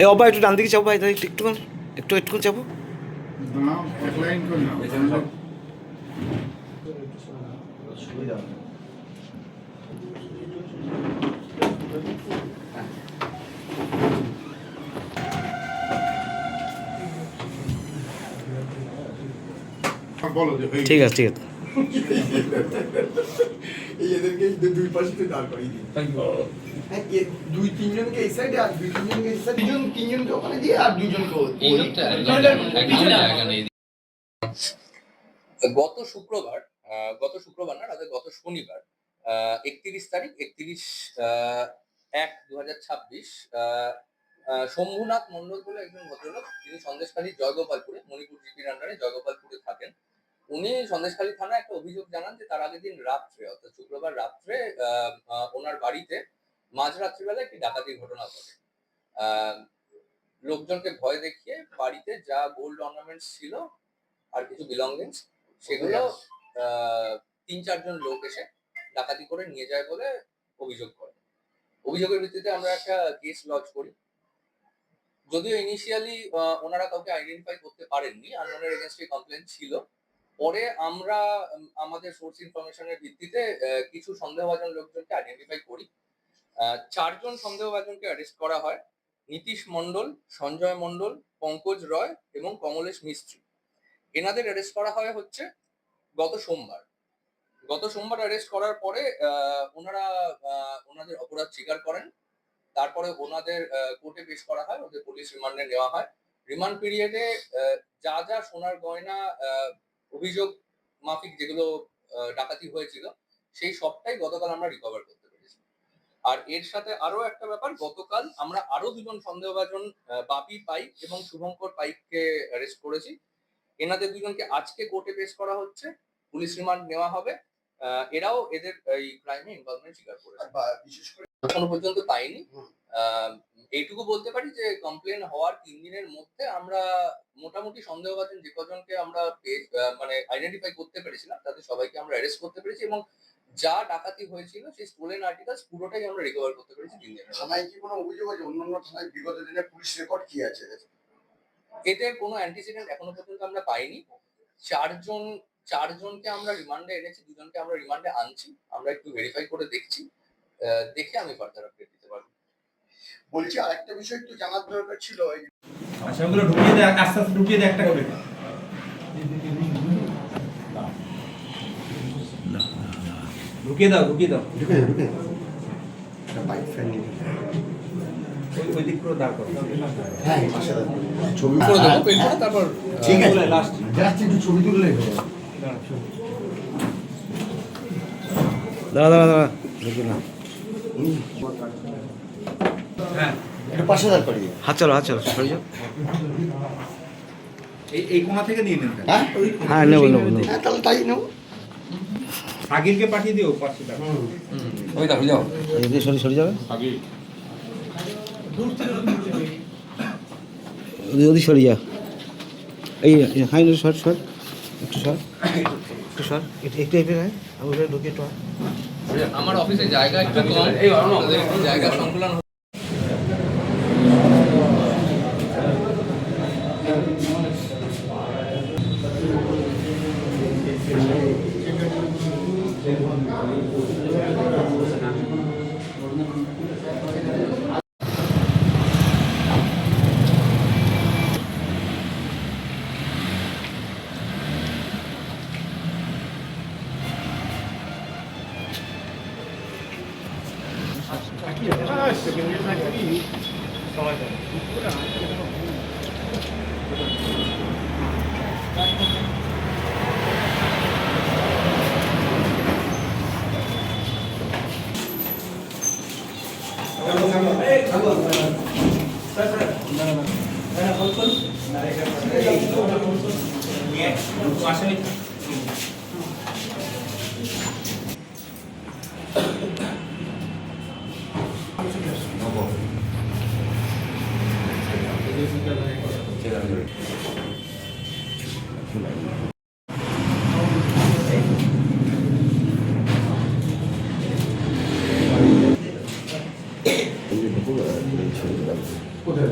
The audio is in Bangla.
এ অবা একটু ডান দিকে যাবো ভাই, একটুক্ষণ একটুক্ষণ যাবো। ঠিক আছে ঠিক আছে। এদেরকে দুই পাশে তুই দাঁড় করিয়ে দিই। দুই তিনজনকে এই সাইডে আর দুই তিনজনকে এই সাইডে, তিনজনকে ওখানে দিয়ে আর দুইজনকে গত শুক্রবার না, গত শনিবার 31 তারিখ 31/1/2026 শম্ভুনাথ মন্ডল বলে একজন ভদ্রলোক, তিনি সন্দেশখালীর জয়গোপালপুরে, মণিপুর জিপির আন্ডারে জয়গোপালপুরে থাকেন। উনি সন্দেশখালী থানায় একটা অভিযোগ জানান যে তার আগের দিন রাত্রে, অর্থাৎ শুক্রবার রাত্রে ওনার বাড়িতে মাঝরাত্রিবেলা একটি ডাকাতির ঘটনা ঘটে। লোকজনকে ভয় দেখিয়ে বাড়িতে যা গোল্ড অর্নামেন্টস ছিল আর কিছু বিলঙ্গিংস, সেগুলো 3-4 জন লোক এসে ডাকাতি করে নিয়ে যায় বলে অভিযোগ করে। অভিযোগের ভিত্তিতে আমরা একটা কেস লজ করি। যদিও ইনিশিয়ালি ওনারা কাউকে আইডেন্টিফাই করতে পারেননি, আননোনের এগেইনস্টে কমপ্লেন ছিল। পরে আমরা আমাদের সোর্স ইনফরমেশনের ভিত্তিতে কিছু সন্দেহভাজন লোকজনকে আইডেন্টিফাই করি। 4 জন সন্দেহভাজনকে অ্যারেস্ট করা হয়: নীতিশ মণ্ডল, সঞ্জয় মণ্ডল, পঙ্কজ রয় এবং কমলেশ মিস্ত্রি। এনাদের অ্যারেস্ট করা হয় হচ্ছে গত সোমবার অ্যারেস্ট করার পরে ওনারা ওনাদের অপরাধ স্বীকার করেন। তারপরে ওনাদের কোর্টে পেশ করা হয়, ওদের পুলিশ রিমান্ডে নেওয়া হয়। রিমান্ড পিরিয়ডে যা যা সোনার গয়না অভিযোগ মাফিক যেগুলো ডাকাতি হয়েছিল, সেই সবটাই গতকাল আমরা রিকভার করতে পেরেছি। আর এর সাথে আরো একটা ব্যাপার, গতকাল আমরা আরো 2 জন সন্দেহভাজন, বাপি পাইক এবং শুভঙ্কর পাইককে অ্যারেস্ট করেছি। এনাদের 2 জনকে আজকে কোর্টে পেশ করা হচ্ছে, পুলিশ রিমান্ড নেওয়া হবে। এরাও এদের এই ক্রাইমে ইনভলভমেন্ট স্বীকার করেছে। বিশেষ করে এখনো পর্যন্ত পাইনি। এইটুকু বলতে পারি যে কমপ্লেন হওয়ার 3 দিনের মধ্যে আমরা মোটামুটি সন্দেহভাজন যে কজনকে আমরা মানে আইডেন্টিফাই করতে পেরেছিলাম, তাদের সবাইকে আমরা অ্যারেস্ট করতে পেরেছি এবং যা ডাকাতি হয়েছিল সেই স্টোলেন আর্টিকেলস পুরোটাই আমরা রিকভার করতে পেরেছি 3 দিনের মধ্যে। থানায় কি কোনো অভিযোগ আছে? অন্যান্য থানায় বিগত দিনে পুলিশ রেকর্ড কি আছে? এদের কোনো অ্যান্টিসিডেন্ট এখনো পর্যন্ত আমরা পাইনি। 4 জনকে আমরা রিমান্ডে এনেছি, 2 জনকে আমরা রিমান্ডে আনছি। আমরা একটু ভেরিফাই করে দেখছি, দেখে আমি ফার্দার আপডেট দিতে পারবো। বলছি আরেকটা বিষয় একটু জানার দরকার ছিল। আচ্ছা, ওগুলো ঢুকিয়ে দে, আস্তে আস্তে ঢুকিয়ে দে একটা করে। ঢুকিয়ে দাও ঢুকে বাইক ফ্যান নিয়ে ওই দিক করে দাঁড় করো। হ্যাঁ, পাশে ছবি করে দেবো পেছনে, তারপর ঠিক আছে, লাস্ট জাস্ট একটু ছবি তুললেই হবে। দাঁড়া ঢুকি না। হ্যাঁ, একটু পাশে দাঁড় করিয়ে। হাত চালো সরে যাও। এই কোণা থেকে নিয়ে নেন। হ্যাঁ হ্যাঁ নেবো। হ্যাঁ, তাহলে তাই নেব। আগিরকে পাঠিয়ে দিও পাশে দাঁড়। ওই দেখো যাও, এদিকে সরে যাবে। ওদিকে সরে যা। এই হাই সর একটু সর একটু এপে আমি ঢুকে তো। আমার অফিসে জায়গা একটু কম, একটু জায়গা সংকুলন। কোথায়